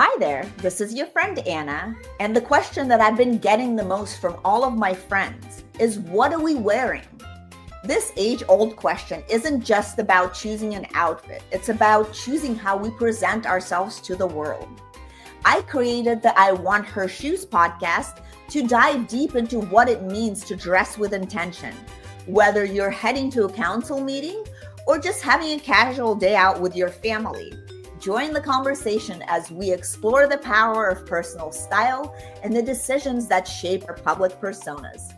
Hi there, this is your friend Anna, and the question that I've been getting the most from all of my friends is, what are we wearing? This age-old question isn't just about choosing an outfit, it's about choosing how we present ourselves to the world. I created the I Want Her Shoes podcast to dive deep into what it means to dress with intention, whether you're heading to a council meeting or just having a casual day out with your family. Join the conversation as we explore the power of personal style and the decisions that shape our public personas.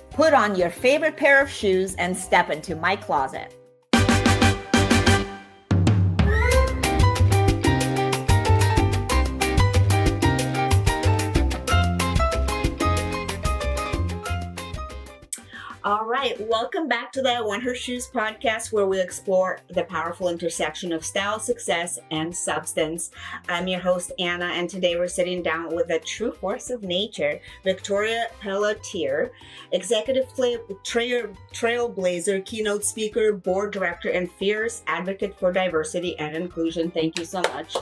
Put on your favorite pair of shoes and step into my closet. All right, welcome back to the I Want Her Shoes podcast, where we explore the powerful intersection of style, success, and substance. I'm your host, Anna, and today we're sitting down with a true force of nature, Victoria Pelletier, executive trailblazer, keynote speaker, board director, and fierce advocate for diversity and inclusion. Thank you so much.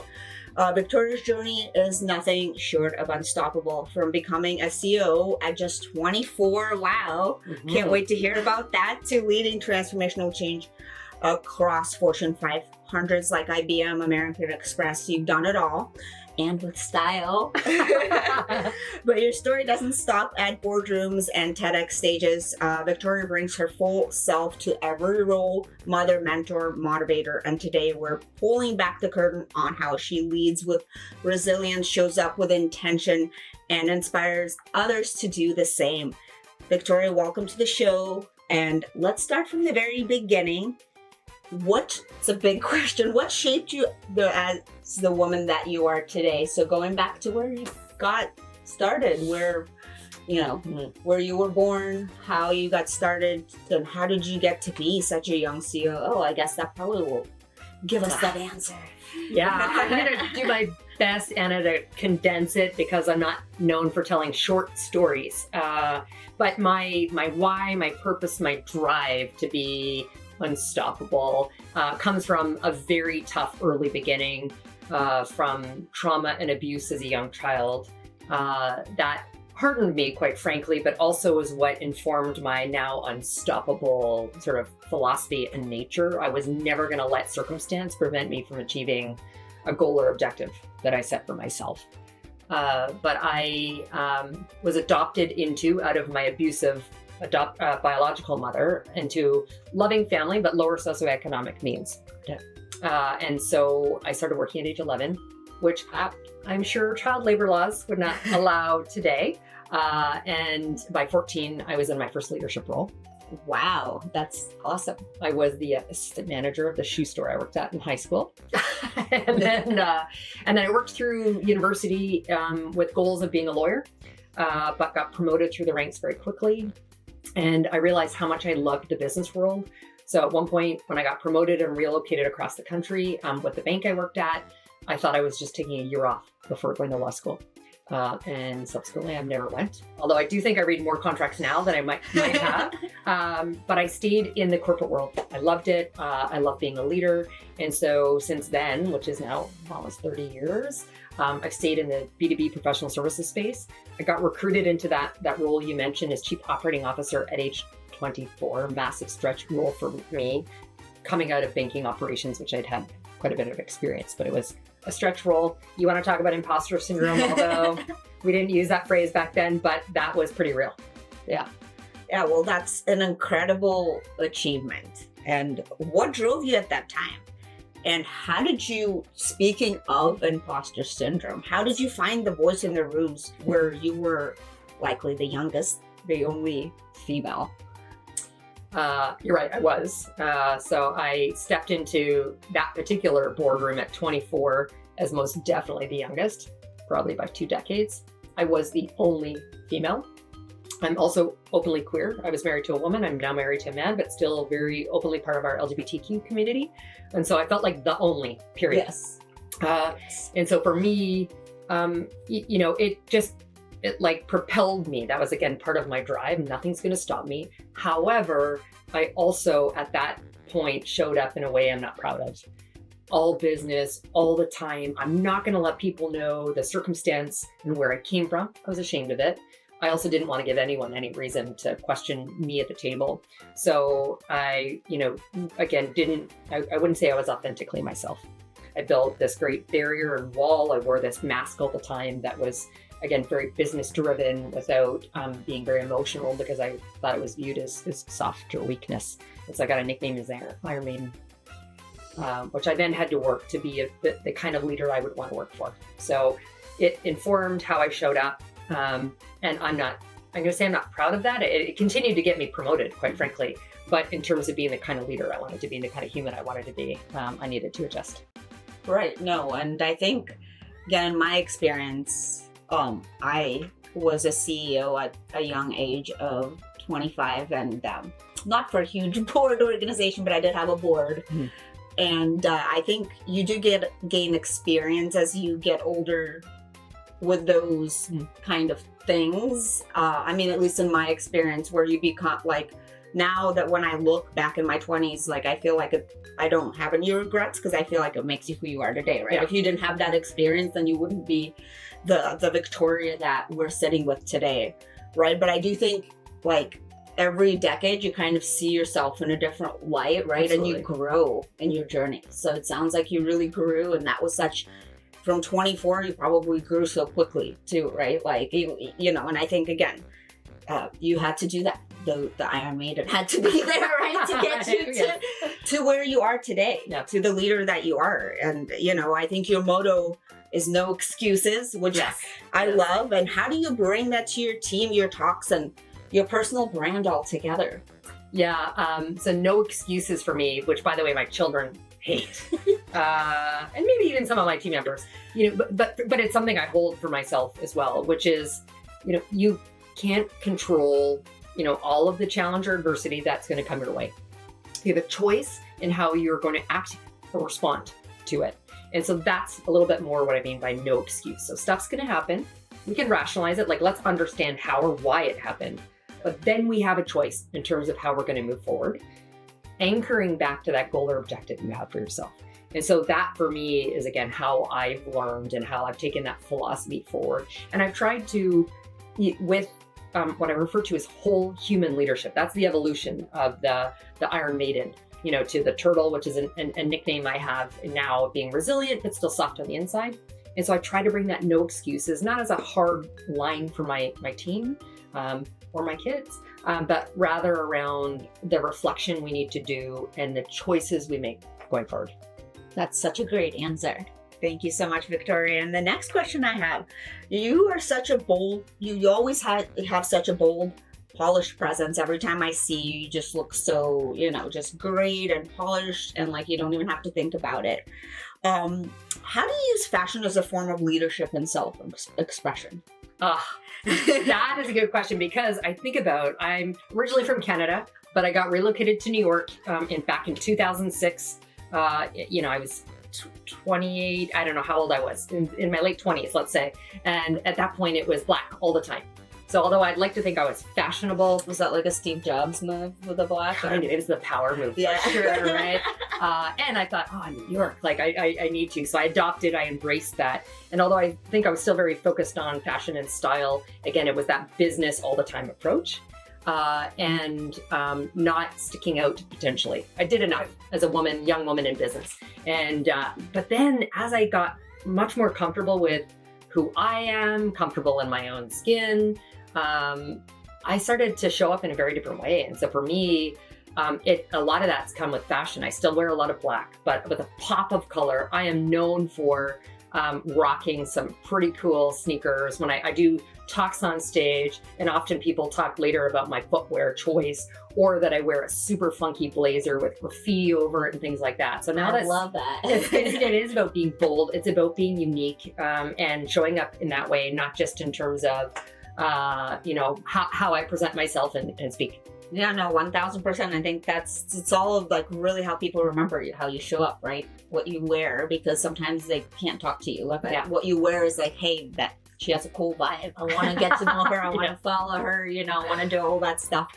Victoria's journey is nothing short of unstoppable, from becoming a CEO at just 24. Wow. Can't wait to hear about that, to leading transformational change across Fortune 500s like IBM, American Express. You've done it all, and with style. But your story doesn't stop at boardrooms and TEDx stages. Victoria brings her full self to every role: mother, mentor, motivator. And today we're pulling back the curtain on how she leads with resilience, shows up with intention, and inspires others to do the same. Victoria, welcome to the show. And let's start from the very beginning. It's a big question. What shaped you as the woman that you are today? So going back to where you got started, where you were born, how you got started, and how did you get to be such a young COO? I guess that probably will give us that answer. Yeah, I'm going to do my best, Anna, to condense it, because I'm not known for telling short stories. But my why, my purpose, my drive to be unstoppable comes from a very tough early beginning, from trauma and abuse as a young child. That hardened me, quite frankly, but also is what informed my now unstoppable sort of philosophy and nature. I was never going to let circumstance prevent me from achieving a goal or objective that I set for myself. But I was adopted out of my abusive biological mother, into loving family, but lower socioeconomic means. Yeah. And so I started working at age 11, which I'm sure child labor laws would not allow today. And by 14, I was in my first leadership role. Wow, that's awesome. I was the assistant manager of the shoe store I worked at in high school. and then I worked through university with goals of being a lawyer, but got promoted through the ranks very quickly. And I realized how much I loved the business world. So at one point, when I got promoted and relocated across the country with the bank I worked at, I thought I was just taking a year off before going to law school. And subsequently, I never went. Although I do think I read more contracts now than I might have. But I stayed in the corporate world. I loved it. I love being a leader. And so since then, which is now almost 30 years, I've stayed in the B2B professional services space. I got recruited into that role you mentioned as Chief Operating Officer at age 24, massive stretch role for me, coming out of banking operations, which I'd had quite a bit of experience, but it was a stretch role. You want to talk about imposter syndrome, although we didn't use that phrase back then, but that was pretty real. Yeah. Yeah, well, that's an incredible achievement. And what drove you at that time? And how did you, speaking of imposter syndrome, how did you find the voice in the rooms where you were likely the youngest, the only female? You're right, I was. So I stepped into that particular boardroom at 24 as most definitely the youngest, probably by 2 decades. I was the only female. I'm also openly queer. I was married to a woman. I'm now married to a man, but still very openly part of our LGBTQ community. And so I felt like the only, period. Yes. And so for me, it like propelled me. That was, again, part of my drive. Nothing's going to stop me. However, I also at that point showed up in a way I'm not proud of. all business all the time. I'm not going to let people know the circumstance and where I came from. I was ashamed of it. I also didn't want to give anyone any reason to question me at the table. So I, again, I wouldn't say I was authentically myself. I built this great barrier and wall. I wore this mask all the time that was, again, very business driven without being very emotional, because I thought it was viewed as soft or weakness. And so I got a nickname as Iron Maiden, which I then had to work to be the kind of leader I would want to work for. So it informed how I showed up. And I'm going to say I'm not proud of that. It continued to get me promoted, quite frankly. But in terms of being the kind of leader I wanted to be and the kind of human I wanted to be, I needed to adjust. Right. No. And I think, again, in my experience, I was a CEO at a young age of 25, and not for a huge board organization, but I did have a board. Mm-hmm. And I think you do gain experience as you get older with those kind of things. I mean, at least in my experience, where you become like, now that when I look back in my 20s, like I feel like I don't have any regrets, because I feel like it makes you who you are today, right? Yeah. If you didn't have that experience, then you wouldn't be the Victoria that we're sitting with today, right? But I do think like every decade you kind of see yourself in a different light, right? Absolutely. And you grow in your journey. So it sounds like you really grew, and that was from 24, you probably grew so quickly too, right? Like, and I think, again, you had to do that. The Iron Maiden had to be there, right? To get you to where you are today, to the leader that you are. And, I think your motto is no excuses, which I love. And how do you bring that to your team, your talks, and your personal brand all together? Yeah. So no excuses for me, which, by the way, my children hate, and maybe even some of my team members, but it's something I hold for myself as well, which is, you can't control, all of the challenge or adversity that's going to come your way. You have a choice in how you're going to act or respond to it. And so that's a little bit more what I mean by no excuse. So stuff's going to happen. We can rationalize it. Like, let's understand how or why it happened. But then we have a choice in terms of how we're going to move forward, anchoring back to that goal or objective you have for yourself. And so that for me is, again, how I've learned and how I've taken that philosophy forward. And I've tried to, with what I refer to as whole human leadership. That's the evolution of the Iron Maiden, to the turtle, which is a nickname I have now, being resilient, but still soft on the inside. And so I try to bring that no excuses, not as a hard line for my team or my kids, but rather around the reflection we need to do and the choices we make going forward. That's such a great answer. Thank you so much, Victoria. And the next question I have, you are such a bold, you always have such a bold, polished presence. Every time I see you, you just look so, just great and polished, and like you don't even have to think about it. How do you use fashion as a form of leadership and self-expression? That is a good question, because I think about, I'm originally from Canada, but I got relocated to New York back in 2006. I was 28, I don't know how old I was, in my late 20s, let's say. And at that point, it was black all the time. So although I'd like to think I was fashionable. Was that like a Steve Jobs move with the black? Kind of, it was the power move, for sure, right? And I thought, New York, like I need to. So I embraced that. And although I think I was still very focused on fashion and style, again, it was that business all the time approach. And not sticking out potentially. I did enough as a woman, young woman in business. And but then as I got much more comfortable with who I am, comfortable in my own skin, I started to show up in a very different way. And so for me, a lot of that's come with fashion. I still wear a lot of black, but with a pop of color. I am known for rocking some pretty cool sneakers when I do talks on stage, and often people talk later about my footwear choice, or that I wear a super funky blazer with graffiti over it and things like that. So now I love that. it is about being bold. It's about being unique, and showing up in that way, not just in terms of how I present myself and speak. Yeah, no, 1000%. I think it's all of like really how people remember you, how you show up, right? What you wear, because sometimes they can't talk to you. What you wear is like, hey, that she has a cool vibe. I want to get to know her. I want to follow her. I want to do all that stuff.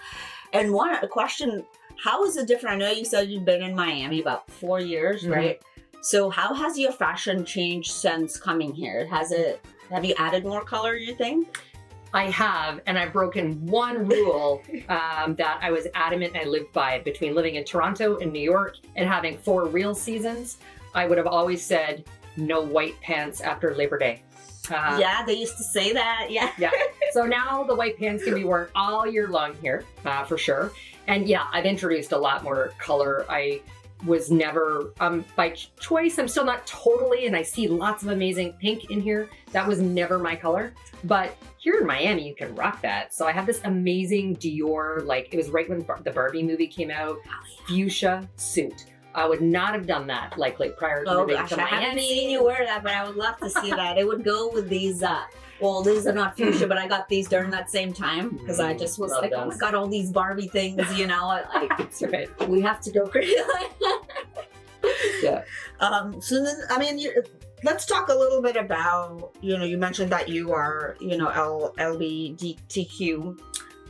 And a question: how is it different? I know you said you've been in Miami about 4 years, right? So how has your fashion changed since coming here? Have you added more color, you think? I have, and I've broken one rule that I was adamant I lived by between living in Toronto and New York and having 4 real seasons. I would have always said no white pants after Labor Day. Yeah, they used to say that. Yeah. Yeah. So now the white pants can be worn all year long here, for sure. And yeah, I've introduced a lot more color. I was never, by choice, I'm still not totally, and I see lots of amazing pink in here. That was never my color. But here in Miami, you can rock that. So I have this amazing Dior, like it was right when the Barbie movie came out, fuchsia suit. I would not have done that likely prior to moving to Miami. I haven't seen you wear that, but I would love to see that. It would go with these, well, these are not fuchsia, but I got these during that same time because I just was like, oh my God, all these Barbie things, you know, like, That's right. we have to go crazy. Yeah. So then, I mean, let's talk a little bit about, you mentioned that you are, LGBTQ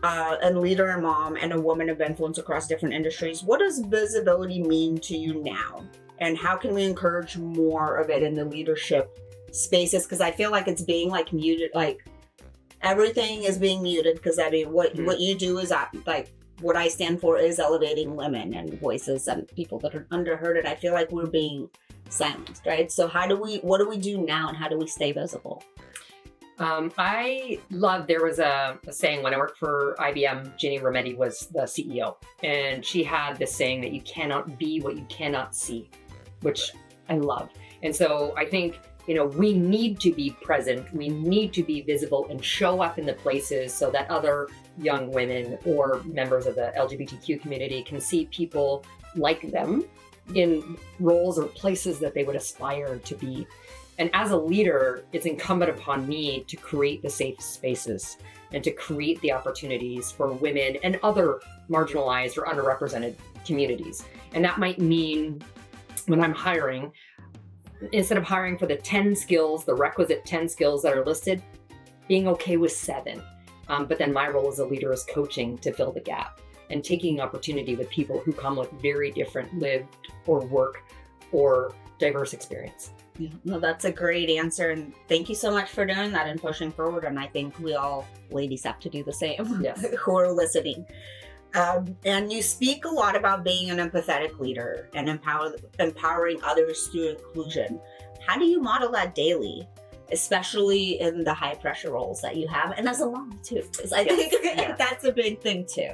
and leader and mom and a woman of influence across different industries. What does visibility mean to you now? And how can we encourage more of it in the leadership spaces? Because I feel like it's being like muted, like everything is being muted. Because I mean, what you do is like what I stand for is elevating women and voices and people that are underheard. And I feel like we're being silenced, right? So what do we do now, and how do we stay visible? I love, there was a saying when I worked for IBM, Ginny Rometty was the CEO, and she had this saying that you cannot be what you cannot see, which I love. And so I think, we need to be present, we need to be visible and show up in the places so that other young women or members of the LGBTQ community can see people like them in roles or places that they would aspire to be. And as a leader, it's incumbent upon me to create the safe spaces and to create the opportunities for women and other marginalized or underrepresented communities. And that might mean when I'm hiring, instead of hiring for the 10 skills, the requisite 10 skills that are listed, being okay with 7. But then my role as a leader is coaching to fill the gap and taking opportunity with people who come with very different lived or work or diverse experience. Yeah, no, that's a great answer. And thank you so much for doing that and pushing forward. And I think we all ladies have to do the same. Yes. Who are listening. And you speak a lot about being an empathetic leader and empowering others through inclusion. How do you model that daily, especially in the high pressure roles that you have? And as a mom too, because I think that's a big thing too.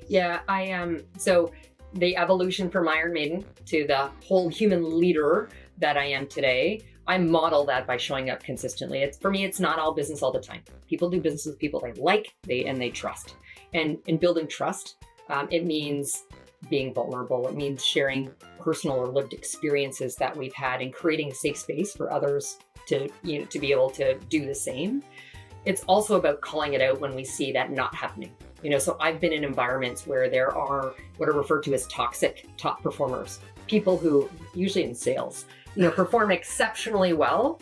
Yeah, I am. So the evolution from Iron Maiden to the whole human leader that I am today, I model that by showing up consistently. For me, it's not all business all the time. People do business with people they like, and they trust. And in building trust, it means being vulnerable. It means sharing personal or lived experiences that we've had and creating a safe space for others to be able to do the same. It's also about calling it out when we see that not happening. So I've been in environments where there are what are referred to as toxic top performers, people who, usually in sales, perform exceptionally well,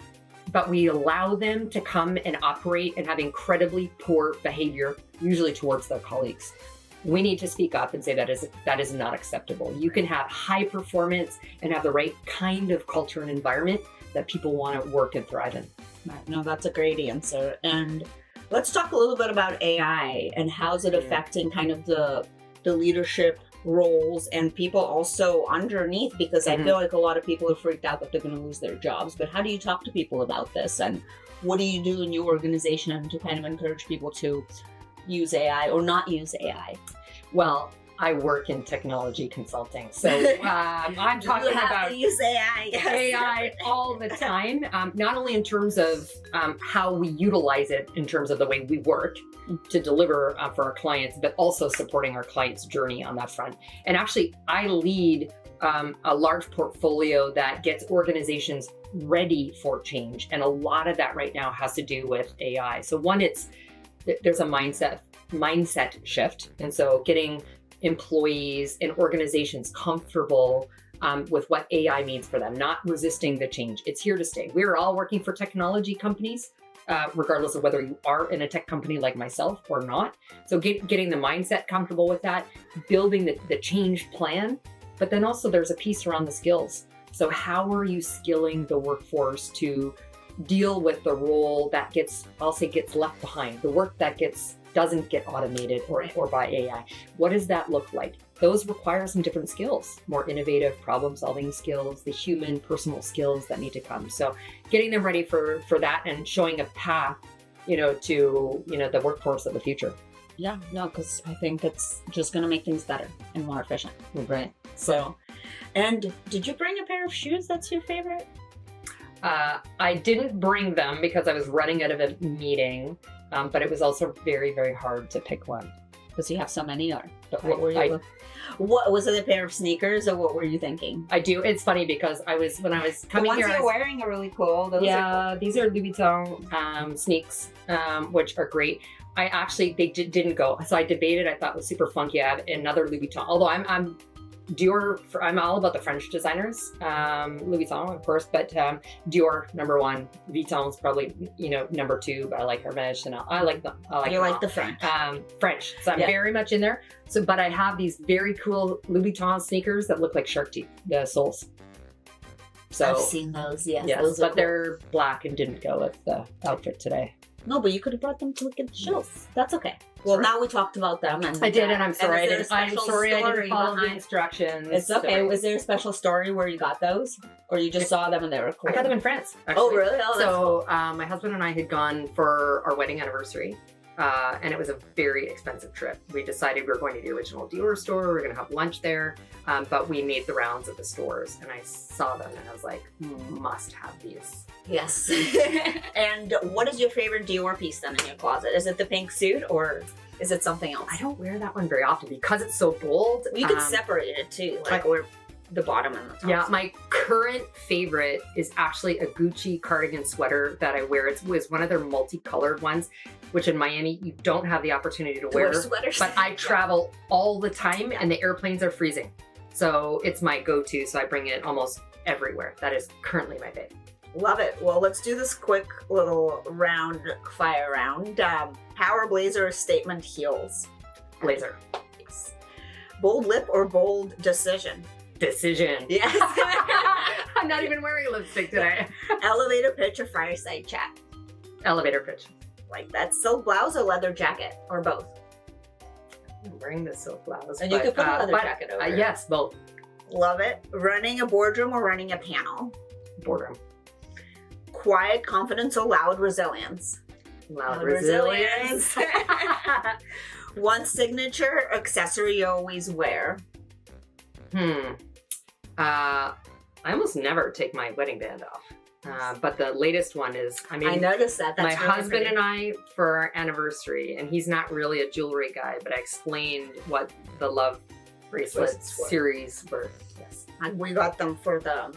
but we allow them to come and operate and have incredibly poor behavior, usually towards their colleagues. We need to speak up and say that is not acceptable. You can have high performance and have the right kind of culture and environment that people want to work and thrive in. No, that's a great answer. And let's talk a little bit about AI and how's it affecting kind of the leadership roles and people also underneath, because I feel like a lot of people are freaked out that they're going to lose their jobs. But how do you talk to people about this, and what do you do in your organization to kind of encourage people to use AI or not use AI? Well, I work in technology consulting, so I'm talking about use AI, yes. AI all the time, not only in terms of how we utilize it in terms of the way we work to deliver for our clients, but also supporting our clients' journey on that front. And actually, I lead a large portfolio that gets organizations ready for change. And a lot of that right now has to do with AI. So one, there's a mindset shift. And so getting employees and organizations comfortable with what AI means for them, not resisting the change. It's here to stay. We're all working for technology companies, regardless of whether you are in a tech company like myself or not. So getting the mindset comfortable with that, building the change plan, but then also there's a piece around the skills. So how are you skilling the workforce to deal with the role that gets left behind, the work that doesn't get automated or by AI? What does that look like? Those require some different skills, more innovative problem-solving skills, the human personal skills that need to come. So getting them ready for that and showing a path, to, the workforce of the future. Yeah, no, because I think it's just going to make things better and more efficient. Right. So, and did you bring a pair of shoes that's your favorite? I didn't bring them because I was running out of a meeting, but it was also very, very hard to pick one. Because you have so many, or what were you? What was it? A pair of sneakers, or what were you thinking? I do. It's funny because when I was coming here, the ones you're wearing are really cool. These are Louis Vuitton sneaks, which are great. They didn't go, so I debated. I thought it was super funky. I have another Louis Vuitton, although I'm Dior. I'm all about the French designers, Louis Vuitton, of course, but Dior #1, Vuitton's probably #2. But I like Hermes, Chanel. I like them. You like the French, so I'm very much in there. So, but I have these very cool Louis Vuitton sneakers that look like shark teeth, the soles. So I've seen those. Yes, those but cool. They're black and didn't go with the outfit today. No, but you could have brought them to look at the shows. That's okay. Well, now we talked about them, and I did, and I'm sorry. I didn't follow the behind instructions. It's okay. Was there a special story where you got those, or you just saw them and they were cool? I got them in France. Actually. Oh, really? Oh, so my husband and I had gone for our wedding anniversary, and it was a very expensive trip. We decided we were going to the original Dior store. We were going to have lunch there, but we made the rounds of the stores, and I saw them, and I was like, must have these. Yes. And what is your favorite Dior piece then in your closet? Is it the pink suit, or is it something else? I don't wear that one very often because it's so bold. You could separate it too, like where the bottom and the top. Yeah, my current favorite is actually a Gucci cardigan sweater that I wear. It was one of their multicolored ones, which in Miami you don't have the opportunity to wear sweaters. But I travel all the time, and the airplanes are freezing, so it's my go-to. So I bring it almost everywhere. That is currently my favorite. Love it. Well, let's do this quick little fire round. Power blazer or statement heels? Blazer. Yes. Bold lip or bold decision? Decision. Yes. I'm not even wearing lipstick today. Elevator pitch or fireside chat? Elevator pitch. Like that. Silk blouse or leather jacket, or both? I'm wearing the silk blouse. And you could put a leather jacket over it. Yes, both. Love it. Running a boardroom or running a panel? Boardroom. Quiet confidence or loud resilience? Loud resilience. One signature accessory you always wear? I almost never take my wedding band off. But the latest one is, I noticed that. That's my husband and I, for our anniversary, and he's not really a jewelry guy, but I explained what the love bracelet series were. Yes. And we got them for the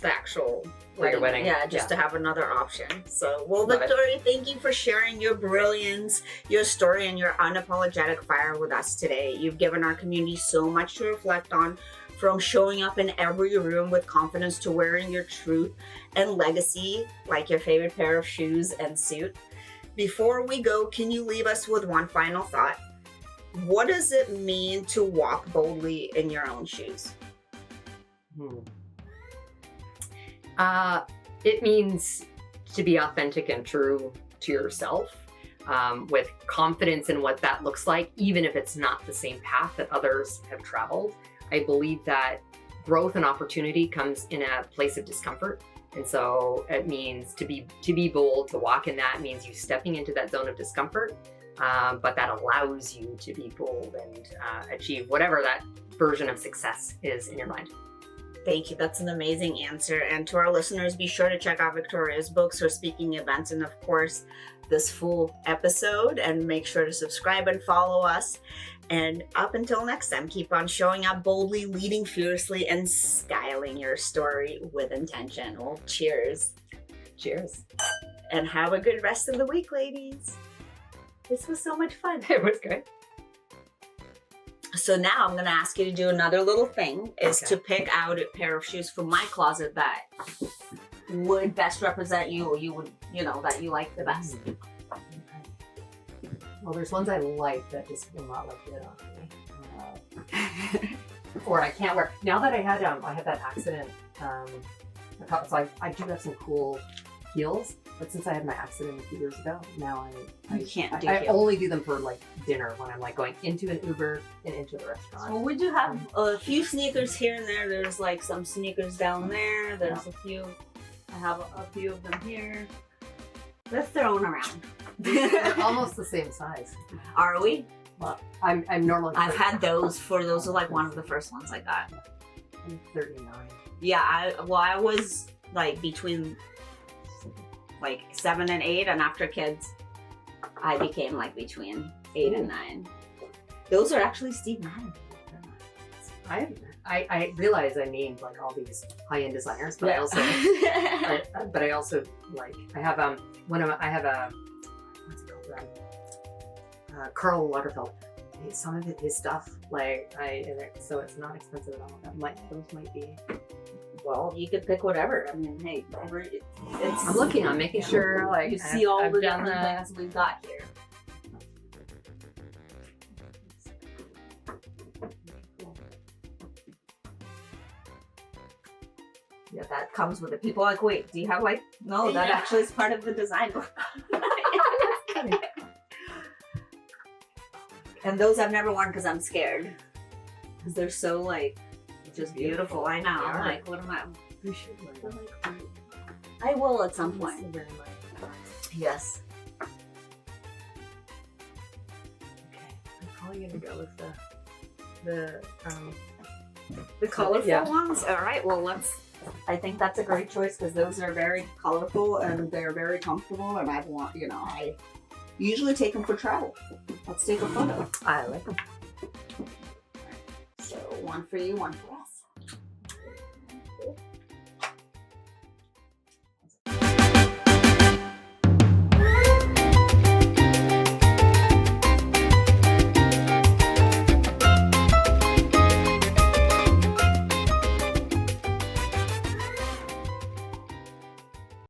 actual wedding. Yeah, just to have another option. So, well, Victoria, thank you for sharing your brilliance, your story, and your unapologetic fire with us today. You've given our community so much to reflect on, from showing up in every room with confidence to wearing your truth and legacy, like your favorite pair of shoes and suit. Before we go, can you leave us with one final thought? What does it mean to walk boldly in your own shoes? It means to be authentic and true to yourself, with confidence in what that looks like, even if it's not the same path that others have traveled. I believe that growth and opportunity comes in a place of discomfort. And so it means to be bold, to walk in that means you stepping into that zone of discomfort, but that allows you to be bold and achieve whatever that version of success is in your mind. Thank you. That's an amazing answer. And to our listeners, be sure to check out Victoria's books, her speaking events, and of course, this full episode. And make sure to subscribe and follow us. And up until next time, keep on showing up boldly, leading fiercely, and styling your story with intention. Well, cheers. Cheers. And have a good rest of the week, ladies. This was so much fun. It was great. So now I'm going to ask you to do another little thing, is to pick out a pair of shoes from my closet that would best represent you, or you would, that you like the best. Well, there's ones I like that just will not look good on me. Or I can't wear. Now that I had that accident So I do have some cool heels, but since I had my accident a few years ago, now You can't do I heels. only do them for like dinner when I'm like going into an Uber and into the restaurant. Well, we do have a few sneakers here and there. There's like some sneakers down there. There's a few. I have a few of them here. They're thrown around. They're almost the same size. Are we? Well, I'm normally. I've had those are like one of the first ones I got. I'm 39. Yeah, I was like between like 7 and 8, and after kids, I became like between 8 and 9. Those are actually Steve Madden. I realize I named like all these high-end designers, but I also like I have I have a what's it called, Karl Lagerfeld. Some of his stuff so it's not expensive at all. Those might be. Well, you could pick whatever. I mean, hey, I'm looking. I'm making sure like you see all I've the done different things we've got here. Yeah, that comes with it. People are like, wait, do you have like? No, that actually is part of the design. And those I've never worn because I'm scared. Because they're so like just beautiful. I know. I'm like, what am I? You should wear them. I will at some point. Yes. Okay. I'm probably gonna go with The colorful Yeah. ones. All right. Well, I think that's a great choice because those are very colorful and they're very comfortable. And I usually take them for travel. Let's take a photo. I like them. So one for you, one for